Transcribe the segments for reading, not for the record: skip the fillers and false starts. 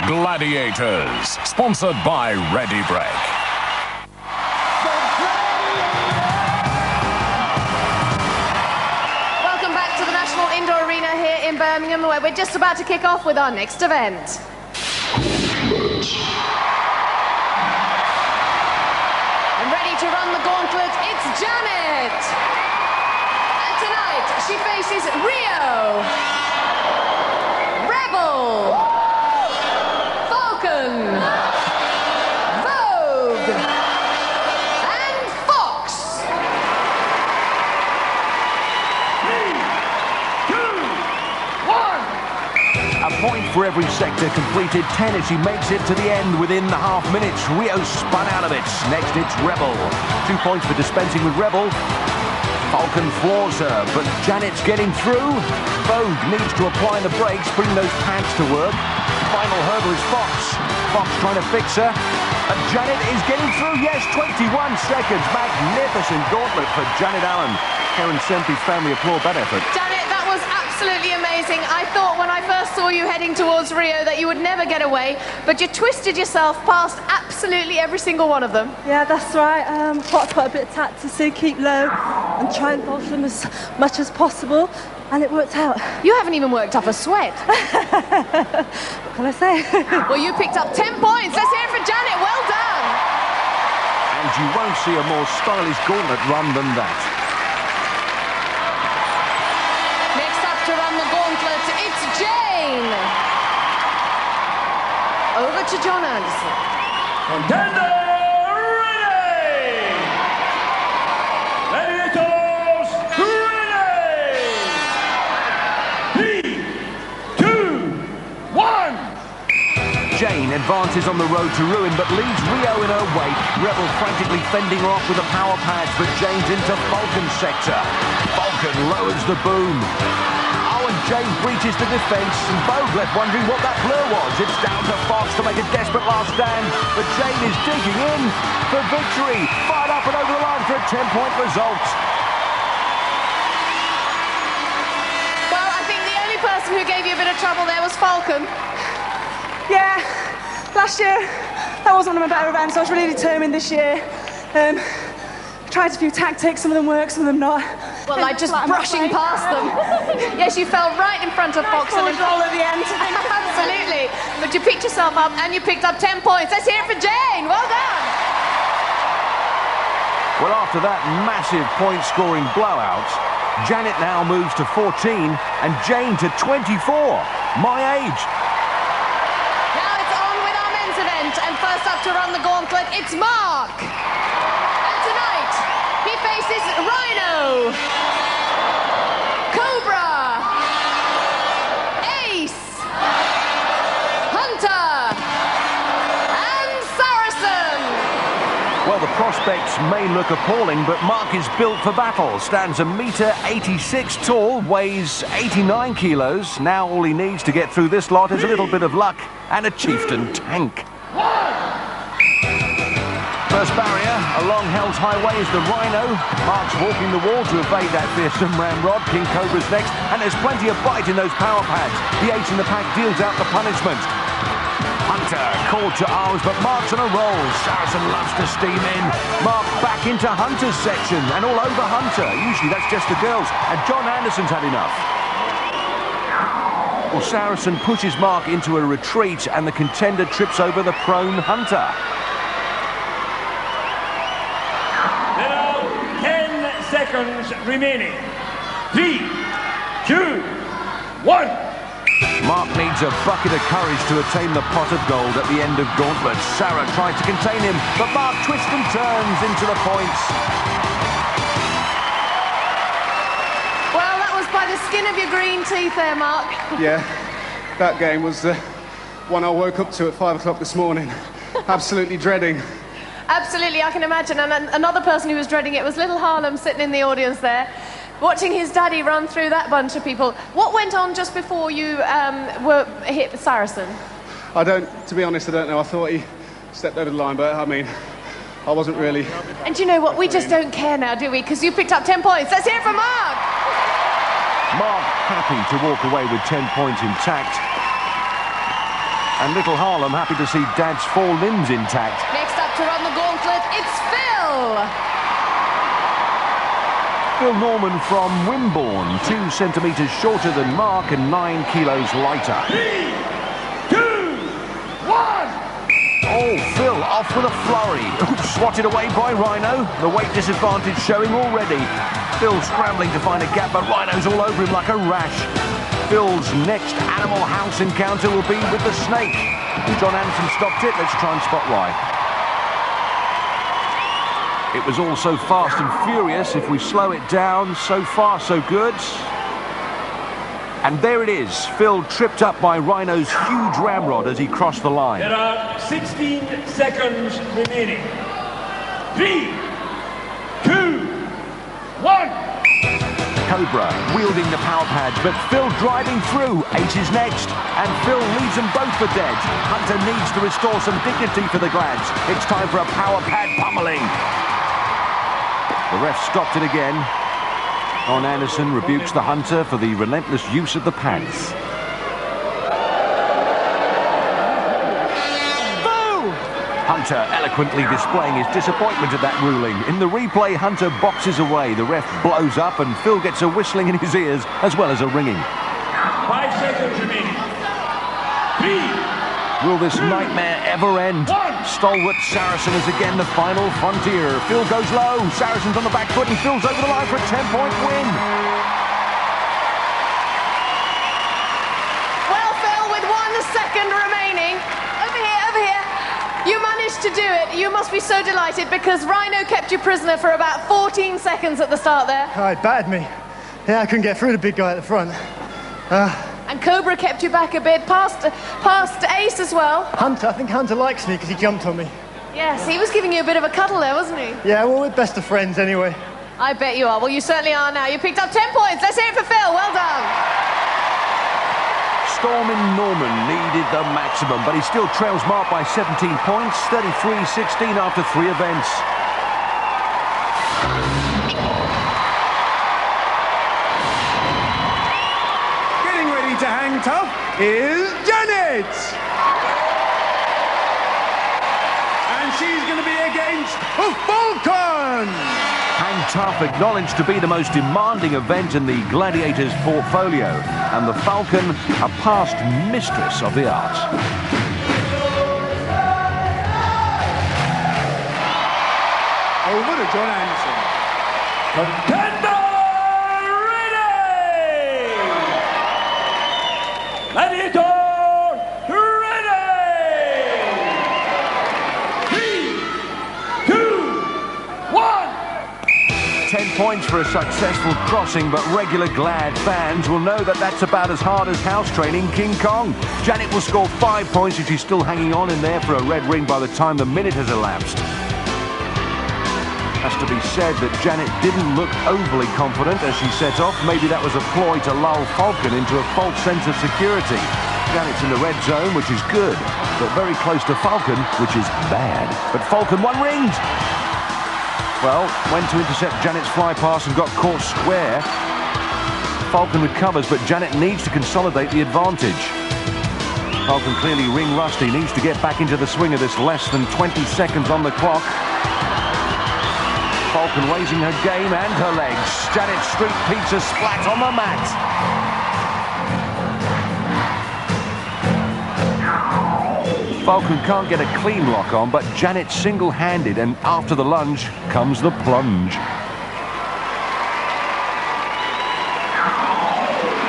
Gladiators, sponsored by Ready Break. Welcome back to the National Indoor Arena here in Birmingham, where we're just about to kick off with our next event. And ready to run the gauntlet, it's Janet! And tonight, she faces Rio, Rebel, Falcon, Vogue, and Fox. 3, 2, 1. A point for every sector completed. 10 as she makes it to the end within the half minutes. Rio spun out of it. Next it's Rebel. 2 points for dispensing with Rebel. Falcon floors her, but Janet's getting through. Vogue needs to apply the brakes, bring those pads to work. Final hurdle is Fox. Fox trying to fix her. And Janet is getting through. Yes, 21 seconds. Magnificent gauntlet for Janet Allen. Karen Sempe's family applaud that effort. Janet, that was absolutely amazing. I thought when I first saw you heading towards Rio that you would never get away, but you twisted yourself past absolutely every single one of them. Yeah, that's right. Got to put a bit of tactics in, keep low, and try and dodge them as much as possible, and it worked out. You haven't even worked up a sweat. What can I say? Well, you picked up 10 points. Let's hear it for Janet. Well done. And you won't see a more stylish gauntlet run than that. To run the gauntlet, it's Jane. Over to John Anderson. Contender ready! Gladiators ready! 3, 2, 1. Jane advances on the road to ruin, but leaves Rio in her wake. Rebel frantically fending her off with the power pads, but Jane's into Falcon's sector. Falcon lowers the boom. Jane breaches the defence, and Vogue left wondering what that blur was. It's down to Fox to make a desperate last stand, but Jane is digging in for victory. Fired up and over the line for a 10-point result. Well, I think the only person who gave you a bit of trouble there was Falcon. Yeah, last year that was one of my better events. I was really determined this year. Tried a few tactics, some of them worked, some of them not. Well, like just brushing past them. Yes, you fell right in front of Fox. And roll at the end. Absolutely. But you picked yourself up and you picked up 10 points. Let's hear it for Jane. Well done. Well, after that massive point-scoring blowout, Janet now moves to 14 and Jane to 24. My age. Now it's on with our men's event. And first up to run the gauntlet, it's Mark. He faces Rhino, Cobra, Ace, Hunter, and Saracen. Well, the prospects may look appalling, but Mark is built for battle. Stands 1.86 meters tall, weighs 89 kilos. Now all he needs to get through this lot is a little bit of luck and a chieftain tank. First barrier along Hell's Highway is the Rhino. Mark's walking the wall to evade that fearsome ramrod. King Cobra's next, and there's plenty of bite in those power pads. The ace in the pack deals out the punishment. Hunter called to arms, but Mark's on a roll. Saracen loves to steam in. Mark back into Hunter's section and all over Hunter. Usually that's just the girls, and John Anderson's had enough. Well, Saracen pushes Mark into a retreat, and the contender trips over the prone Hunter. 10 seconds remaining. 3, 2, 1. Mark needs a bucket of courage to attain the pot of gold at the end of gauntlet. Sarah tried to contain him, but Mark twists and turns into the points. Well, that was by the skin of your green teeth there, Mark. Yeah, that game was one I woke up to at 5 o'clock this morning. Absolutely dreading. Absolutely, I can imagine. And another person who was dreading it was little Harlem sitting in the audience there, watching his daddy run through that bunch of people. What went on just before you were hit with Saracen? To be honest, I don't know. I thought he stepped over the line, but I mean, I wasn't really... And you know what? We just don't care now, do we? Because you picked up 10 points. Let's hear it from Mark! Mark happy to walk away with 10 points intact. And little Harlem happy to see Dad's 4 limbs intact. Next up to run the gauntlet, it's Phil. Phil Norman from Wimborne, 2 centimetres shorter than Mark and 9 kilos lighter. 3, 2, 1. Oh, Phil off with a flurry. Swatted away by Rhino. The weight disadvantage showing already. Phil scrambling to find a gap, but Rhino's all over him like a rash. Phil's next Animal House encounter will be with the snake. John Anderson stopped it. Let's try and spot why. It was all so fast and furious. If we slow it down, so far so good. And there it is. Phil tripped up by Rhino's huge ramrod as he crossed the line. There are 16 seconds remaining. 3, 2, 1. Cobra wielding the power pads, but Phil driving through. Ace is next, and Phil leaves them both for dead. Hunter needs to restore some dignity for the Glads. It's time for a power pad pummeling. The ref stopped it again. Don Anderson rebukes the Hunter for the relentless use of the pads. Hunter eloquently displaying his disappointment at that ruling. In the replay, Hunter boxes away. The ref blows up and Phil gets a whistling in his ears as well as a ringing. 5 seconds remaining. 3. Will this nightmare ever end? 1. Stalwart Saracen is again the final frontier. Phil goes low. Saracen's on the back foot and Phil's over the line for a 10-point win. Well, Phil, with 1 second remaining. Over here. You managed to do it. You must be so delighted because Rhino kept you prisoner for about 14 seconds at the start there. Oh, he battered me. Yeah, I couldn't get through the big guy at the front. And Cobra kept you back a bit, past Ace as well. Hunter, I think Hunter likes me because he jumped on me. Yes, he was giving you a bit of a cuddle there, wasn't he? Yeah, well, we're best of friends anyway. I bet you are. Well, you certainly are now. You picked up 10 points. Let's hear it for Phil. Well done. Stormin Norman needed the maximum, but he still trails Mark by 17 points, 33-16 after 3 events. Getting ready to hang tough is Janet. And she's going to be against a Falcon. Hang Tough acknowledged to be the most demanding event in the Gladiators portfolio, and the Falcon a past mistress of the art. Over to John Anderson. Contender ready! Gladiator ready! 3, 2, 1. 10 points for a successful crossing, but regular Glad fans will know that that's about as hard as house training King Kong. Janet will score 5 points if she's still hanging on in there for a red ring by the time the minute has elapsed. Has to be said that Janet didn't look overly confident as she set off. Maybe that was a ploy to lull Falcon into a false sense of security. Janet's in the red zone, which is good, but very close to Falcon, which is bad. But Falcon won rings. Well, went to intercept Janet's fly pass and got caught square. Falcon recovers, but Janet needs to consolidate the advantage. Falcon clearly ring rusty, needs to get back into the swing of this, less than 20 seconds on the clock. Falcon raising her game and her legs. Janet Street Pizza splat on the mat. Falcon can't get a clean lock on, but Janet single-handed, and after the lunge comes the plunge.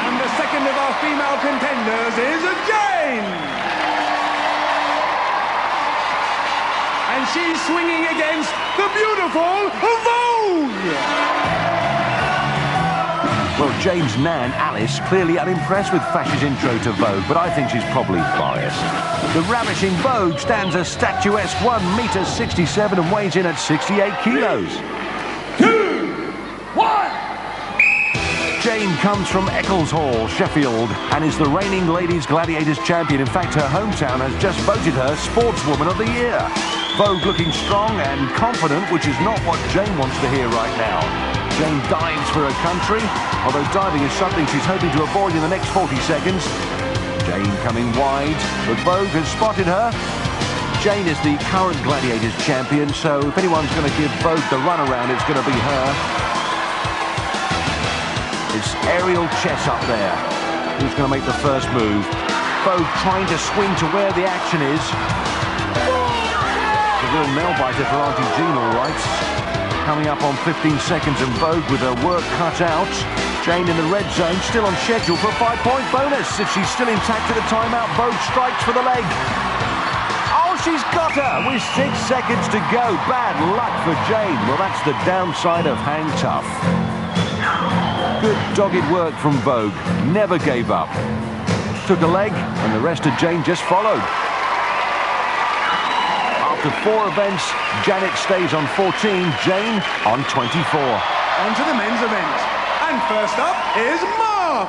And the second of our female contenders is Jane. And she's swinging against the beautiful Vogue. Well, Jane's nan, Alice, clearly unimpressed with Fash's intro to Vogue, but I think she's probably biased. The ravishing Vogue stands a statuesque 1 meter 67 and weighs in at 68 kilos. 2, 1. Jane comes from Eccleshall, Sheffield, and is the reigning Ladies Gladiators champion. In fact, her hometown has just voted her Sportswoman of the Year. Vogue looking strong and confident, which is not what Jane wants to hear right now. Jane dives for her country, although diving is something she's hoping to avoid in the next 40 seconds. Jane coming wide, but Vogue has spotted her. Jane is the current Gladiators champion, so if anyone's going to give Vogue the runaround, it's going to be her. It's aerial chess up there. Who's going to make the first move? Vogue trying to swing to where the action is. A real nail-biter for Auntie Jean, all right. Coming up on 15 seconds, and Vogue with her work cut out. Jane in the red zone, still on schedule for a 5-point bonus. If she's still intact at the timeout, Vogue strikes for the leg. Oh, she's got her with 6 seconds to go. Bad luck for Jane. Well, that's the downside of hang tough. Good dogged work from Vogue. Never gave up. Took a leg, and the rest of Jane just followed. After 4 events, Janet stays on 14, Jane on 24. On to the men's event. And first up is Mark.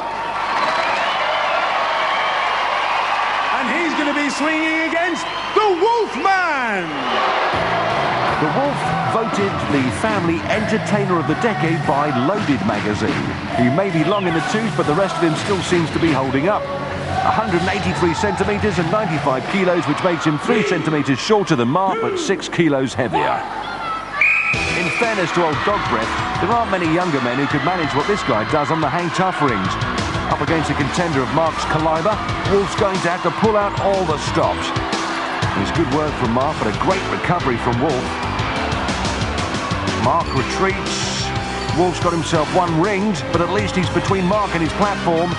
And he's going to be swinging against the Wolfman. The Wolf voted the Family Entertainer of the Decade by Loaded magazine. He may be long in the tooth, but the rest of him still seems to be holding up. 183 centimetres and 95 kilos, which makes him 3 centimetres shorter than Mark, but 6 kilos heavier. In fairness to old dog breath, there aren't many younger men who could manage what this guy does on the hang tough rings. Up against a contender of Mark's calibre, Wolf's going to have to pull out all the stops. It's good work from Mark, but a great recovery from Wolf. Mark retreats. Wolf's got himself one ringed, but at least he's between Mark and his platform.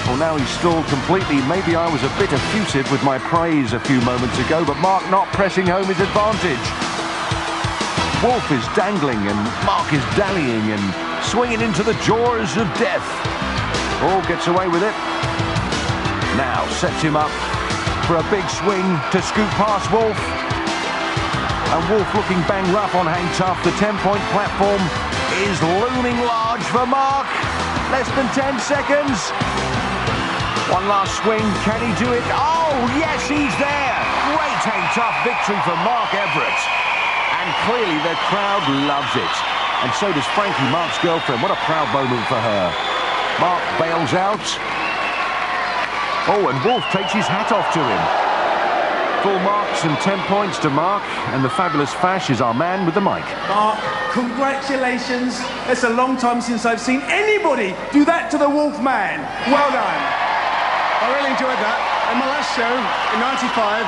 Well, now he's stalled completely. Maybe I was a bit effusive with my praise a few moments ago, but Mark not pressing home his advantage. Wolf is dangling and Mark is dallying and swinging into the jaws of death. Oh, gets away with it. Now sets him up for a big swing to scoot past Wolf. And Wolf looking bang rough on hang tough. The 10-point platform is looming large for Mark. Less than 10 seconds. One last swing. Can he do it? Oh, yes, he's there. Great hang tough victory for Mark Everett. And clearly the crowd loves it. And so does Frankie, Mark's girlfriend. What a proud moment for her. Mark bails out. Oh, and Wolf takes his hat off to him. Full marks and 10 points to Mark. And the fabulous Fash is our man with the mic. Mark, congratulations. It's a long time since I've seen anybody do that to the Wolfman. Well done. I really enjoyed that. In my last show, in '95,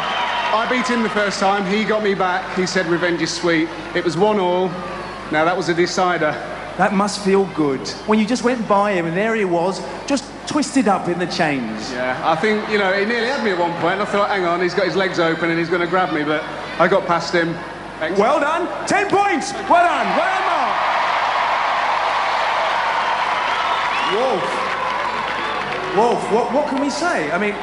I beat him the first time. He got me back. He said revenge is sweet. It was 1-1. Now that was a decider. That must feel good. When you just went by him and there he was, just twisted up in the chains. Yeah, I think, you know, he nearly had me at one point. I thought, hang on, he's got his legs open and he's going to grab me, but I got past him. Excellent. Well done. 10 points. Well done. Well done, Mark. Wolf, what can we say? I mean,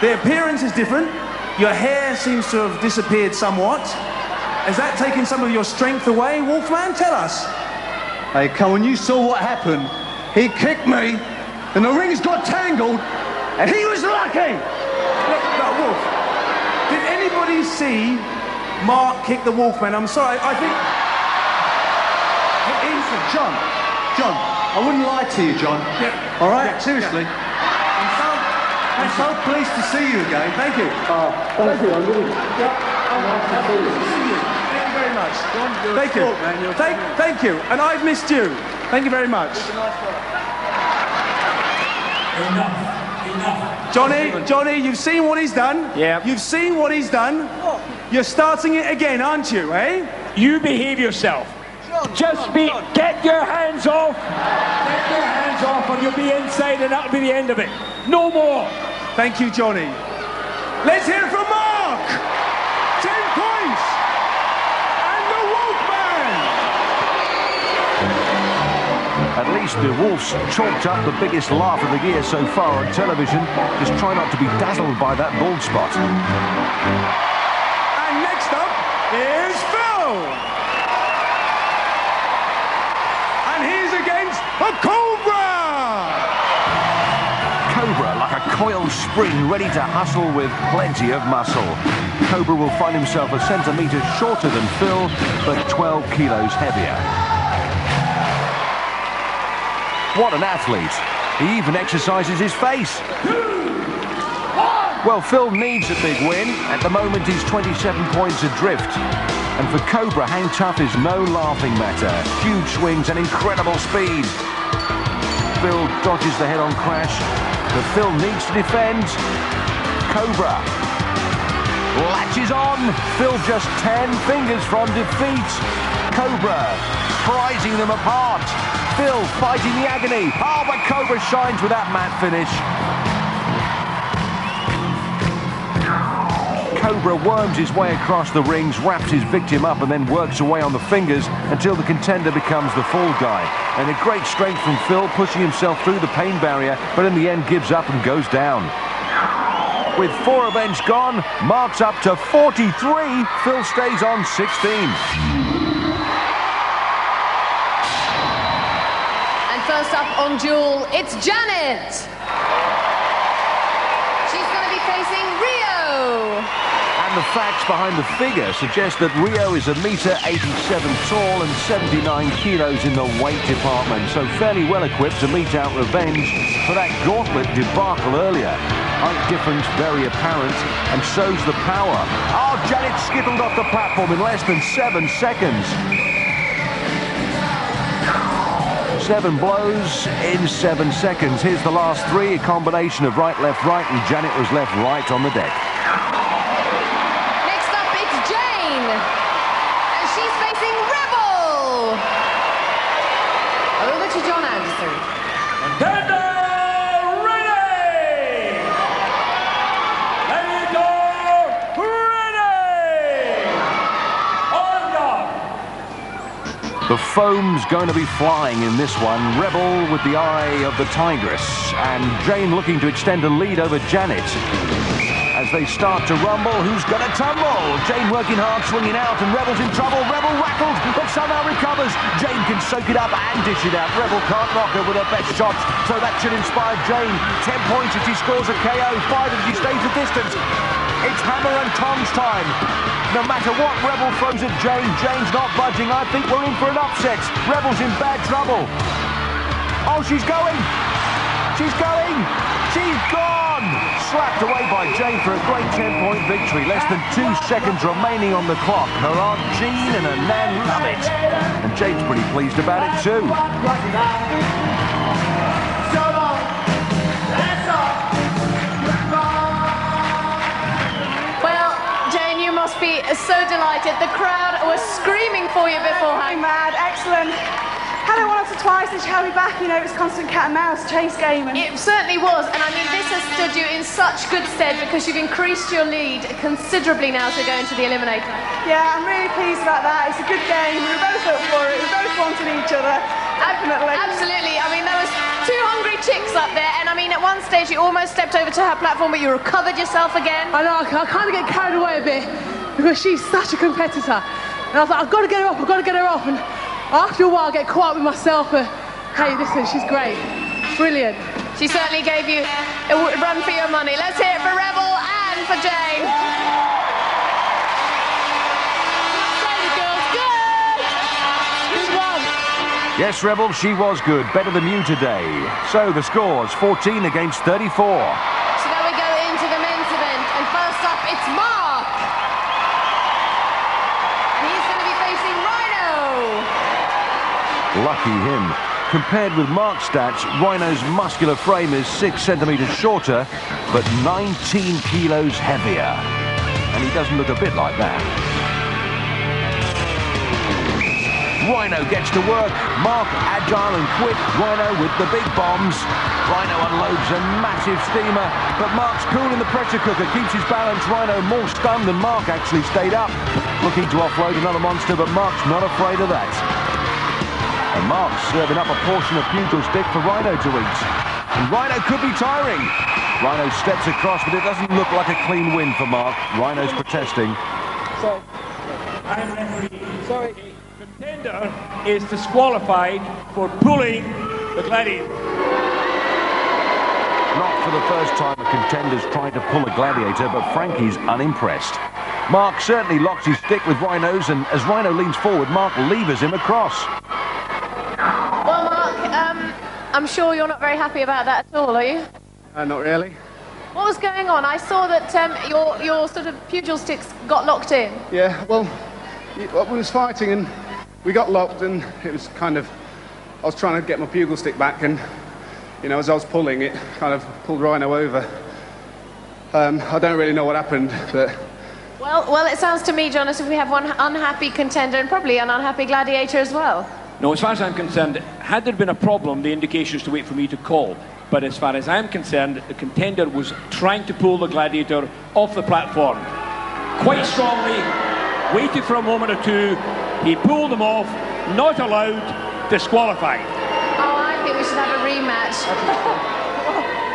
the appearance is different. Your hair seems to have disappeared somewhat. Has that taken some of your strength away, Wolfman? Tell us. Hey, come on, you saw what happened. He kicked me, and the rings got tangled, and he was lucky. Look, Wolf, did anybody see Mark kick the Wolfman? I'm sorry, I think... John, I wouldn't lie to you, John. Yeah. All right? Yeah. Seriously. Yeah. I'm so pleased to see you again. Thank you. Thank you, I'm really... Thank you very much. Thank you. Thank you. And I've missed you. Thank you very much. Enough. Johnny, you've seen what he's done. Yeah. You've seen what he's done. You're starting it again, aren't you, eh? You behave yourself. Get your hands off. Get your hands off and you'll be inside and that'll be the end of it. No more. Thank you, Johnny. Let's hear it from Mark. 10 points. And the Wolfman. At least the Wolves chalked up the biggest laugh of the year so far on television. Just try not to be dazzled by that bald spot. And next up is Phil. And he's against a Cobra. Cobra, like a coiled spring, ready to hustle with plenty of muscle. Cobra will find himself a centimetre shorter than Phil, but 12 kilos heavier. What an athlete. He even exercises his face. 2, 1. Well, Phil needs a big win. At the moment, he's 27 points adrift. And for Cobra, hang tough is no laughing matter. Huge swings and incredible speed. Phil dodges the head-on crash, but Phil needs to defend. Cobra latches on. Phil just 10 fingers from defeat. Cobra prizing them apart. Phil fighting the agony. Oh, but Cobra shines with that matte finish. Cobra worms his way across the rings, wraps his victim up and then works away on the fingers until the contender becomes the fall guy. And a great strength from Phil, pushing himself through the pain barrier, but in the end gives up and goes down. With 4 events gone, Mark's up to 43. Phil stays on 16. And first up on Duel, it's Janet. She's going to be facing Rio. And the facts behind the figure suggest that Rio is 1.87 meters tall and 79 kilos in the weight department, so fairly well equipped to mete out revenge for that gauntlet debacle earlier. Height difference very apparent, and so's the power. Oh, Janet skittled off the platform in less than 7 seconds. 7 blows in 7 seconds. Here's the last 3, a combination of right, and Janet was left right on the deck. Next up, it's Jane. And she's facing Rebel. Over to John Anderson. Contender ready! Ready, go! Ready! On guard! The foam's going to be flying in this one. Rebel with the eye of the tigress, and Jane looking to extend a lead over Janet. As they start to rumble, who's going to tumble? Jane working hard, swinging out, and Rebel's in trouble. Rebel rattled, but somehow recovers. Jane can soak it up and dish it out. Rebel can't knock her with her best shots, so that should inspire Jane. 10 points if she scores a KO, 5 if she stays the distance. It's hammer and tongs time. No matter what Rebel throws at Jane, Jane's not budging. I think we're in for an upset. Rebel's in bad trouble. Oh, she's going. She's going. She's gone. Slapped away by Jane for a great 10-point victory. Less than 2 seconds remaining on the clock. Her Aunt Jean and her Nan love it. And Jane's pretty pleased about it too. Well, Jane, you must be so delighted. The crowd was screaming for you beforehand. Mad, excellent. Had it once or twice, and she held me back. You know, it was constant cat and mouse chase game. And It certainly was, and I mean, this has stood you in such good stead because you've increased your lead considerably now to go into the eliminator. yeah, I'm really pleased about that. It's a good game. We were both up for it. We both wanted each other. Definitely. Absolutely. I mean, there was 2 hungry chicks up there, and I mean, at one stage you almost stepped over to her platform, but you recovered yourself again. I know, I kind of get carried away a bit because she's such a competitor. And I was like, I've got to get her off, I've got to get her off. And after a while, I get caught up with myself. But hey, listen, she's great. Brilliant. She certainly gave you a run for your money. Let's hear it for Rebel and for Jane. Yes, Rebel, she was good. Better than you today. So the scores, 14 against 34. So now we go into the men's event, and first up, it's Mark. And he's going to be facing Rhino. Lucky him. Compared with Mark's stats, Rhino's muscular frame is 6 centimeters shorter, but 19 kilos heavier. And he doesn't look a bit like that. Rhino gets to work. Mark agile and quick. Rhino with the big bombs. Rhino unloads a massive steamer, but Mark's cool in the pressure cooker, keeps his balance. Rhino more stunned than Mark actually stayed up. Looking to offload another monster, but Mark's not afraid of that. And Mark's serving up a portion of pugil stick for Rhino to eat. And Rhino could be tiring. Rhino steps across, but it doesn't look like a clean win for Mark. Rhino's protesting. So, I'm referee. Sorry. Contender is disqualified for pulling the Gladiator. Not for the first time a contender's tried to pull a Gladiator, but Frankie's unimpressed. Mark certainly locks his stick with Rhino's, and as Rhino leans forward, Mark levers him across. Well, Mark, I'm sure you're not very happy about that at all, are you? Not really. What was going on? I saw that your sort of pugil sticks got locked in. Yeah, well, we was fighting and we got locked, and it was kind of, I was trying to get my bugle stick back, and, you know, as I was pulling, it kind of pulled Rhino over. I don't really know what happened, but... Well, it sounds to me, Jonas, if we have one unhappy contender and probably an unhappy gladiator as well. No, as far as I'm concerned, had there been a problem, the indication is to wait for me to call. But as far as I'm concerned, the contender was trying to pull the gladiator off the platform. Quite strongly, waited for a moment or two, he pulled them off, not allowed, disqualified. Oh, I think we should have a rematch.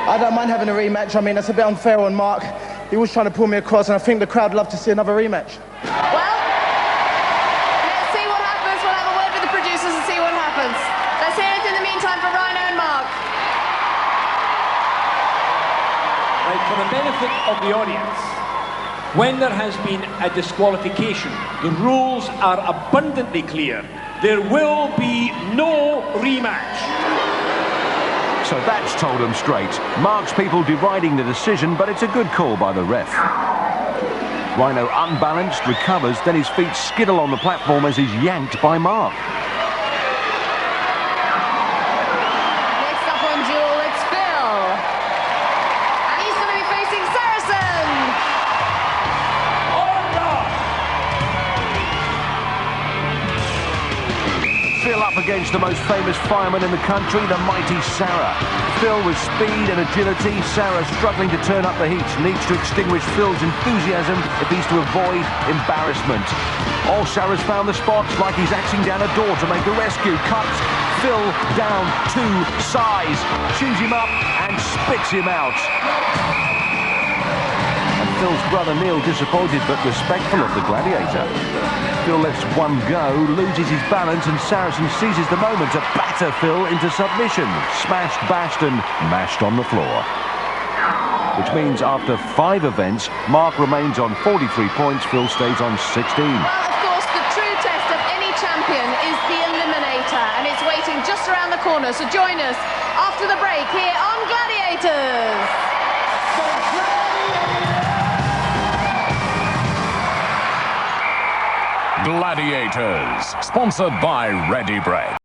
I don't mind having a rematch. I mean, that's a bit unfair on Mark. He was trying to pull me across, and I think the crowd would love to see another rematch. Well, let's see what happens. We'll have a word with the producers and see what happens. Let's hear it in the meantime for Rhino and Mark. Right, for the benefit of the audience, when there has been a disqualification, the rules are abundantly clear. There will be no rematch. So that's told them straight. Mark's people deriding the decision, but it's a good call by the ref. Rhino unbalanced, recovers, then his feet skiddle on the platform as he's yanked by Mark. Next up on Duel, it's Phil. And he's going to be facing Saracen. Phil up against the most famous fireman in the country, the mighty Sarah. Phil with speed and agility, Sarah struggling to turn up the heat, needs to extinguish Phil's enthusiasm if he's to avoid embarrassment. Oh, Sarah's found the spots like he's axing down a door to make a rescue. Cuts Phil down to size, chews him up and spits him out. And Phil's brother Neil disappointed but respectful of the gladiator. Phil lets one go, loses his balance, and Saracen seizes the moment to batter Phil into submission. Smashed, bashed and mashed on the floor. Which means after 5 events, Mark remains on 43 points, Phil stays on 16. Well, of course, the true test of any champion is the Eliminator, and it's waiting just around the corner. So join us after the break here on Gladiators. Gladiators, sponsored by Ready Break.